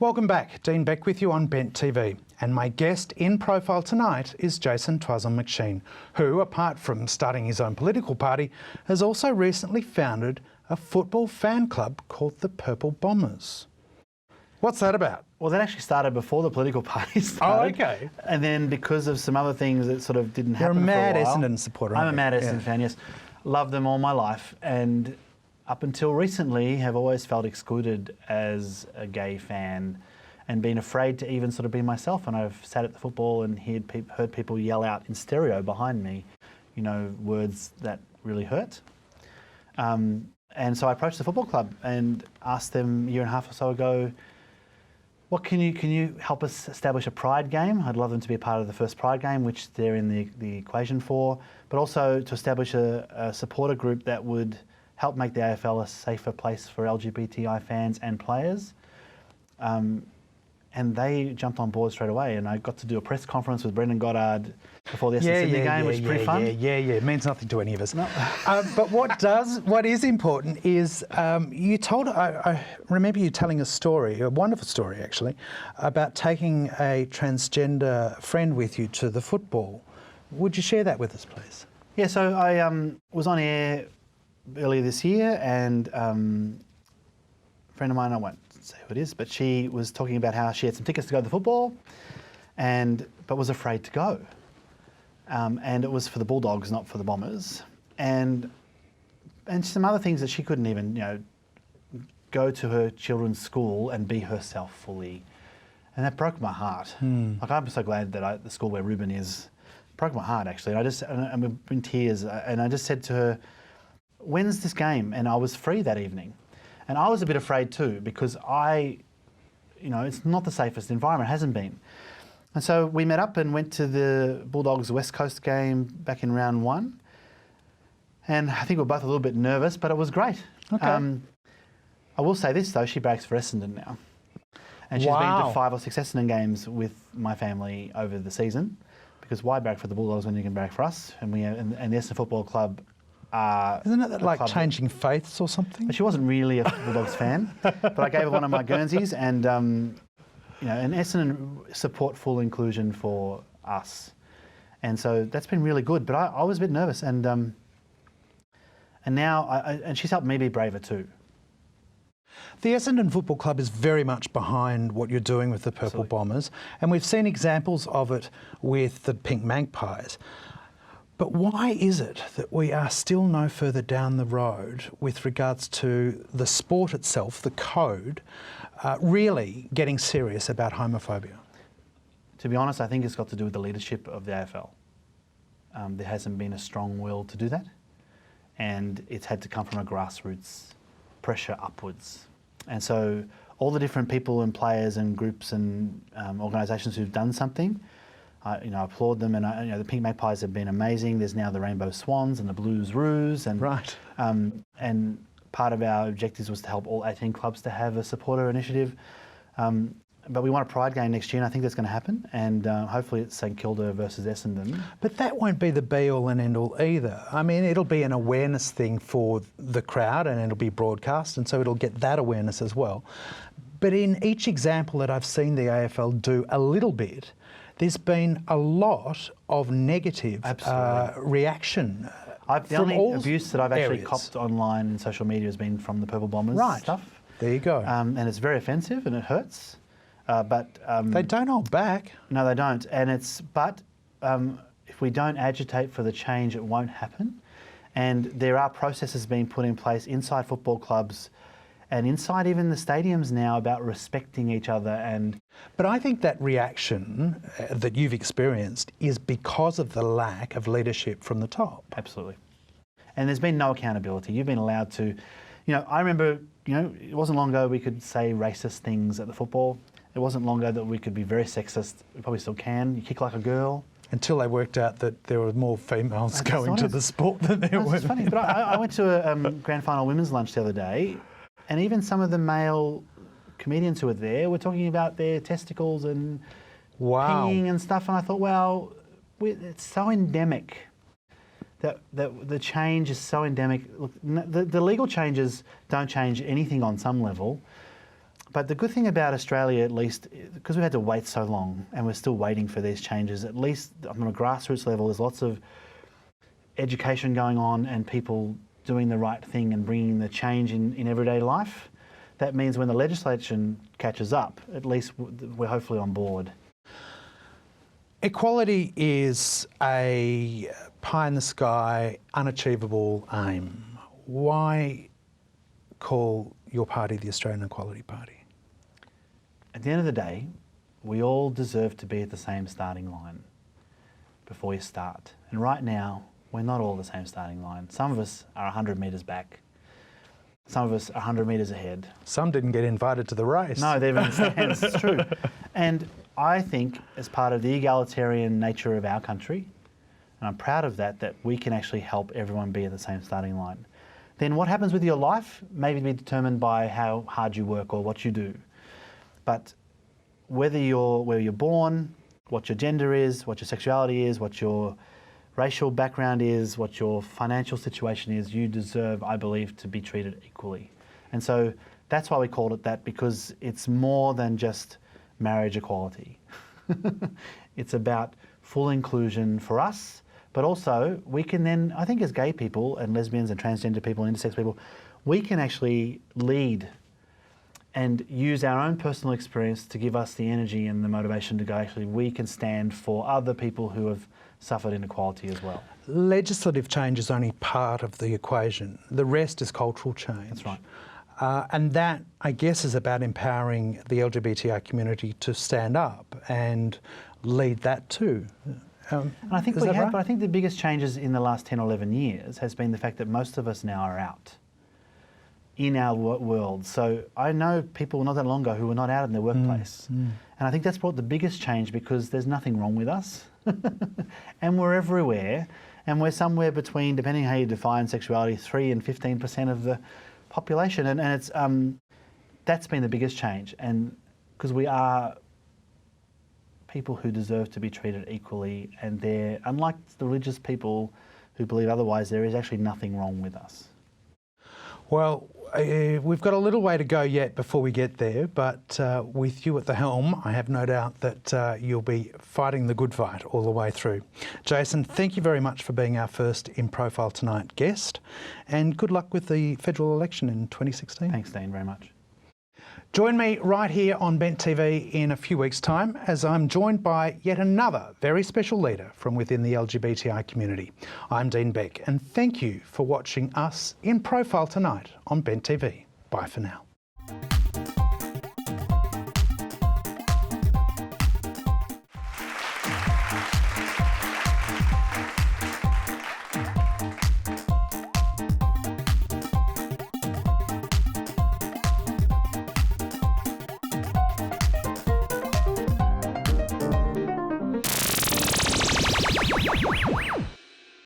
Welcome back. Dean Beck with you on Bent TV. And my guest in profile tonight is Jason Tuazon-McCheyne, who, apart from starting his own political party, has also recently founded a football fan club called the Purple Bombers. What's that about? Well, that actually started before the political party started. Oh, okay. And then because of some other things that sort of didn't happen for a while. You're a mad Essendon supporter, aren't I'm a mad Essendon fan, yes. Loved them all my life. And up until recently, have always felt excluded as a gay fan and been afraid to even sort of be myself. And I've sat at the football and heard people yell out in stereo behind me, you know, words that really hurt. And so I approached the football club and asked them a year and a half or so ago, what can you help us establish a Pride game? I'd love them to be a part of the first Pride game, which they're in the equation for, but also to establish a supporter group that would help make the AFL a safer place for LGBTI fans and players. And they jumped on board straight away, and I got to do a press conference with Brendan Goddard before the Essendon game, which was pretty fun. It means nothing to any of us. No. But what is important is you told, I remember you telling a story, a wonderful story actually, about taking a transgender friend with you to the football. Would you share that with us, please? Yeah, so I was on air earlier this year, and a friend of mine, I won't say who it is, but she was talking about how she had some tickets to go to the football, but was afraid to go. And it was for the Bulldogs, not for the Bombers. And some other things that she couldn't even, you know, go to her children's school and be herself fully. And that broke my heart. Like, I'm so glad that the school where Ruben is broke my heart, actually. And I'm in tears. And I just said to her, when's this game? And I was free that evening. And I was a bit afraid too, because it's not the safest environment, hasn't been. And so we met up and went to the Bulldogs West Coast game back in round 1. And I think we were both a little bit nervous, but it was great. Okay. I will say this though, she brags for Essendon now. And she's been to 5 or 6 Essendon games with my family over the season, because why brag for the Bulldogs when you can brag for us? And the Essendon Football Club isn't it like changing faiths or something? But she wasn't really a Bulldogs fan, but I gave her one of my Guernseys, and and Essendon support full inclusion for us, and so that's been really good. But I was a bit nervous, and now and she's helped me be braver too. The Essendon Football Club is very much behind what you're doing with the Purple Bombers, and we've seen examples of it with the Pink Magpies. But why is it that we are still no further down the road with regards to the sport itself, the code, really getting serious about homophobia? To be honest, I think it's got to do with the leadership of the AFL. There hasn't been a strong will to do that, and it's had to come from a grassroots pressure upwards. And so all the different people and players and groups and organisations who've done something, I applaud them, and the Pink Magpies have been amazing. There's now the Rainbow Swans and the Blues Roos, and right. And part of our objectives was to help all 18 clubs to have a supporter initiative. But we want a Pride game next year, and I think that's going to happen. And hopefully it's St Kilda versus Essendon. But that won't be the be-all and end-all either. I mean, it'll be an awareness thing for the crowd, and it'll be broadcast, and so it'll get that awareness as well. But in each example that I've seen the AFL do a little bit, there's been a lot of negative reaction. The only abuse that I've actually copped online and social media has been from the Purple Bombers stuff. There you go. And it's very offensive and it hurts. But they don't hold back. No, they don't. And if we don't agitate for the change, it won't happen. And there are processes being put in place inside football clubs and inside even the stadiums now about respecting each other. But I think that reaction that you've experienced is because of the lack of leadership from the top. Absolutely. And there's been no accountability. You've been allowed to, I remember, it wasn't long ago we could say racist things at the football. It wasn't long ago that we could be very sexist. We probably still can. You kick like a girl. Until they worked out that there were more females going to the sport than there were. It's funny, but I went to a grand final women's lunch the other day, and even some of the male comedians who were there were talking about their testicles and peeing and stuff, and I thought, well, it's so endemic. That the change is so endemic. Look, the legal changes don't change anything on some level, But the good thing about Australia, at least, because we've had to wait so long and we're still waiting for these changes, at least on a grassroots level, there's lots of education going on and people doing the right thing and bringing the change in everyday life. That means when the legislation catches up, at least we're hopefully on board. Equality is a pie-in-the-sky, unachievable aim. Why call your party the Australian Equality Party? At the end of the day, we all deserve to be at the same starting line before you start. And right now, we're not all the same starting line. Some of us are 100 metres back. Some of us are 100 metres ahead. Some didn't get invited to the race. No, they're in the stands, it's true. And I think as part of the egalitarian nature of our country, and I'm proud of that, that we can actually help everyone be at the same starting line. Then what happens with your life may be determined by how hard you work or what you do. But where you're born, what your gender is, what your sexuality is, what your racial background is, what your financial situation is, you deserve, I believe, to be treated equally. And so that's why we called it that, because it's more than just marriage equality. It's about full inclusion for us, but also we can then, I think as gay people and lesbians and transgender people and intersex people, we can actually lead and use our own personal experience to give us the energy and the motivation to go, actually, we can stand for other people who have suffered inequality as well. Legislative change is only part of the equation. The rest is cultural change. That's right. And that, I guess, is about empowering the LGBTI community to stand up and lead that too. And I think but I think the biggest changes in the last 10 or 11 years has been the fact that most of us now are out in our world. So I know people not that long ago who were not out in their workplace. And I think that's brought the biggest change, because there's nothing wrong with us. And we're everywhere. And we're somewhere between, depending how you define sexuality, 3 and 15% of the population. And it's that's been the biggest change. And because we are people who deserve to be treated equally, and they're, unlike the religious people who believe otherwise, there is actually nothing wrong with us. Well, we've got a little way to go yet before we get there, but with you at the helm, I have no doubt that you'll be fighting the good fight all the way through. Jason, thank you very much for being our first In Profile Tonight guest, and good luck with the federal election in 2016. Thanks, Dean, very much. Join me right here on Bent TV in a few weeks' time, as I'm joined by yet another very special leader from within the LGBTI community. I'm Dean Beck, and thank you for watching us In Profile Tonight on Bent TV. Bye for now.